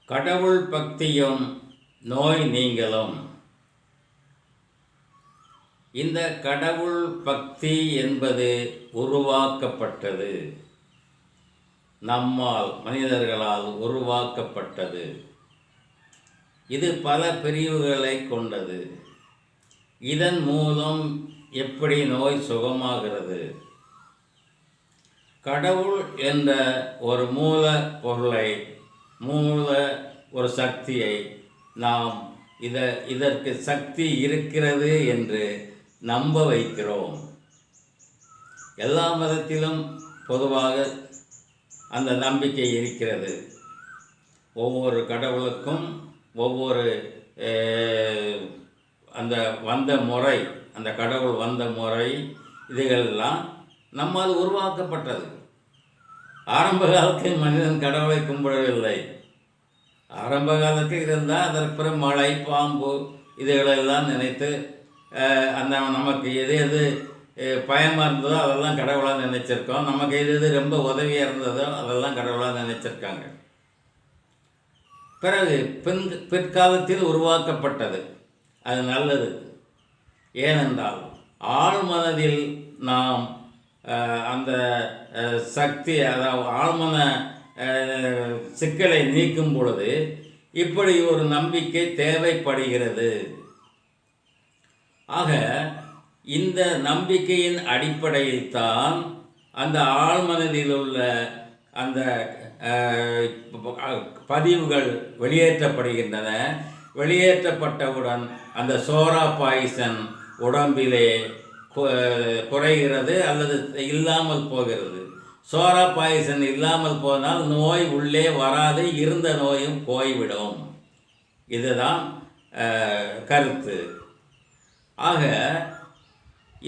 கடவுள் பக்தியும் நோய் நீங்களும். இந்த கடவுள் பக்தி என்பது உருவாக்கப்பட்டது, நம்மால் மனிதர்களால் உருவாக்கப்பட்டது. இது பல பிரிவுகளை கொண்டது. இதன் மூலம் எப்படி நோய் சுகமாகிறது? கடவுள் என்ற ஒரு மூல பொருளை, ஒரு சக்தியை நாம் இதற்கு சக்தி இருக்கிறது என்று நம்ப வைக்கிறோம். எல்லா மதத்திலும் பொதுவாக அந்த நம்பிக்கை இருக்கிறது. ஒவ்வொரு கடவுளுக்கும் ஒவ்வொரு அந்த கடவுள் வந்த முறை இதுகளெல்லாம் நம்மால் உருவாக்கப்பட்டது. ஆரம்ப காலத்தில் மனிதன் கடவுளை கும்பிடவில்லை. ஆரம்ப காலத்தில் இருந்தால் அதற்கு பிறகு மழை, பாம்பு இதுகளெல்லாம் நினைத்து நமக்கு எது பயமாக இருந்ததோ அதெல்லாம் கடவுளாக நினைச்சிருக்கோம். நமக்கு எது ரொம்ப உதவியாக இருந்ததோ அதெல்லாம் கடவுளாக நினைச்சிருக்காங்க. பிறகு பிற்காலத்தில் உருவாக்கப்பட்டது. அது நல்லது. ஏனென்றால் ஆழ்மனதில் நாம் அந்த சக்தி, அதாவது ஆழ்மன சிக்கலை நீக்கும் பொழுது இப்படி ஒரு நம்பிக்கை தேவைப்படுகிறது. ஆக இந்த நம்பிக்கையின் அடிப்படையில் தான் அந்த ஆழ்மனதில் உள்ள அந்த பதிவுகள் வெளியேற்றப்படுகின்றன. வெளியேற்றப்பட்டவுடன் அந்த சோரா பாய்சன் உடம்பிலே குறைகிறது அல்லது இல்லாமல் போகிறது. சோரா பாய்சன் இல்லாமல் போனால் நோய் உள்ளே வராது, இருந்த நோயும் போய்விடும். இதுதான் கருத்து. ஆக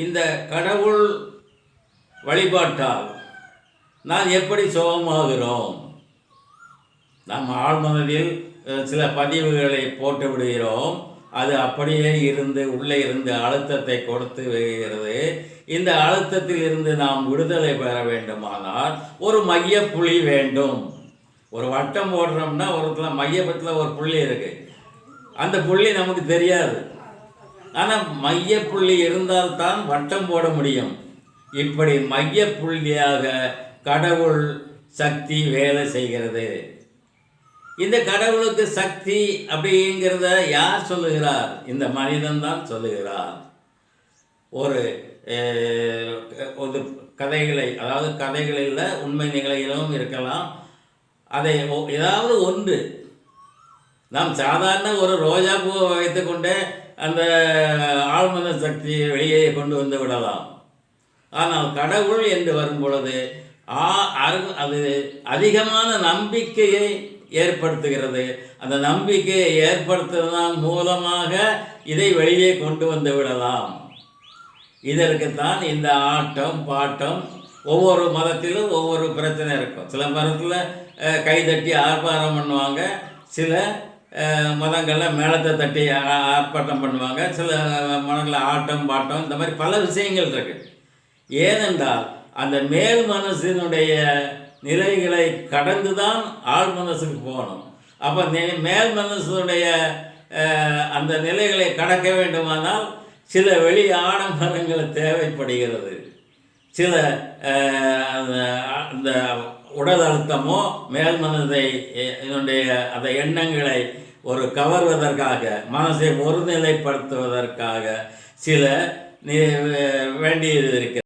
இந்த கடவுள் வழிபாட்டால் நாம் எப்படி சுகமாகிறோம்? நாம் ஆழ்மனதில் சில பதிவுகளை போட்டு விடுகிறோம். அது அப்படியே உள்ளே இருந்து அழுத்தத்தை கொடுத்து வருகிறது. இந்த அழுத்தத்தில் இருந்து நாம் விடுதலை பெற வேண்டுமானால் ஒரு மையப்புள்ளி வேண்டும். ஒரு வட்டம் போடுறோம்னா ஒரு மையப்பத்தில் ஒரு புள்ளி இருக்குது. அந்த புள்ளி நமக்கு தெரியாது. ஆனால் மையப்புள்ளி இருந்தால்தான் வட்டம் போட முடியும். இப்படி மையப்புள்ளியாக கடவுள் சக்தி வேலை செய்கிறது. இந்த கடவுளுக்கு சக்தி அப்படிங்கிறத யார் சொல்லுகிறார்? இந்த மனிதன் தான் சொல்லுகிறார். ஒரு கதைகளை, அதாவது கதைகளில் உண்மை நிகழ்ச்சிகளும் இருக்கலாம். அதை ஏதாவது ஒன்று நாம் சாதாரண ஒரு ரோஜா பூவை வைத்து கொண்டே அந்த ஆழ்மன சக்தியை வெளியே கொண்டு வந்து விடலாம். ஆனால் கடவுள் என்று வரும் பொழுது அது அதிகமான நம்பிக்கையை ஏற்படுத்துகிறது. அந்த நம்பிக்கையை ஏற்படுத்துவதன் மூலமாக இதை வெளியே கொண்டு வந்து விடலாம். இதற்குத்தான் இந்த ஆட்டம் பாட்டம். ஒவ்வொரு மதத்திலும் ஒவ்வொரு பிரச்சனை இருக்கும். சில மதத்தில் கைதட்டி ஆர்ப்பாட்டம் பண்ணுவாங்க, சில மதங்களில் மேளத்தை தட்டி ஆர்ப்பாட்டம் பண்ணுவாங்க, சில மதங்களில் ஆட்டம் பாட்டம், இந்த மாதிரி பல விஷயங்கள் இருக்குது. ஏனென்றால் அந்த மேல் மனசினுடைய நிலைகளை கடந்து தான் ஆழ் மனசுக்கு போகணும். அப்போ மேல் மனசுடைய அந்த நிலைகளை கடக்க வேண்டுமானால் சில வெளி ஆடம்பரங்கள் தேவைப்படுகிறது. சில அந்த உடல் அழுத்தமோ மேல் மனதை அந்த எண்ணங்களை ஒரு கவர்வதற்காக, மனசை ஒருநிலைப்படுத்துவதற்காக சில வேண்டியது இருக்கிறது.